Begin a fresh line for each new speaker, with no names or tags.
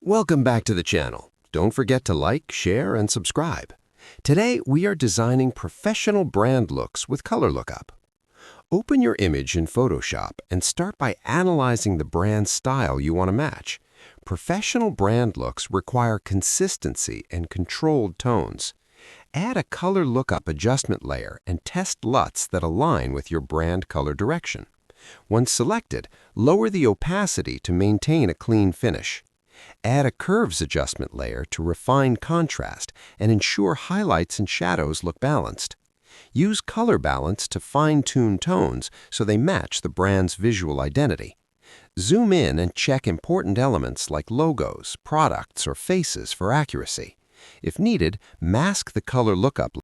Welcome back to the channel. Don't forget to like, share, and subscribe. Today, we are designing professional brand looks with Color Lookup. Open your image in Photoshop and start by analyzing the brand style you want to match. Professional brand looks require consistency and controlled tones. Add a Color Lookup adjustment layer and test LUTs that align with your brand color direction. Once selected, lower the opacity to maintain a clean finish. Add a Curves adjustment layer to refine contrast and ensure highlights and shadows look balanced. Use color balance to fine-tune tones so they match the brand's visual identity. Zoom in and check important elements like logos, products, or faces for accuracy. If needed, mask the Color Lookup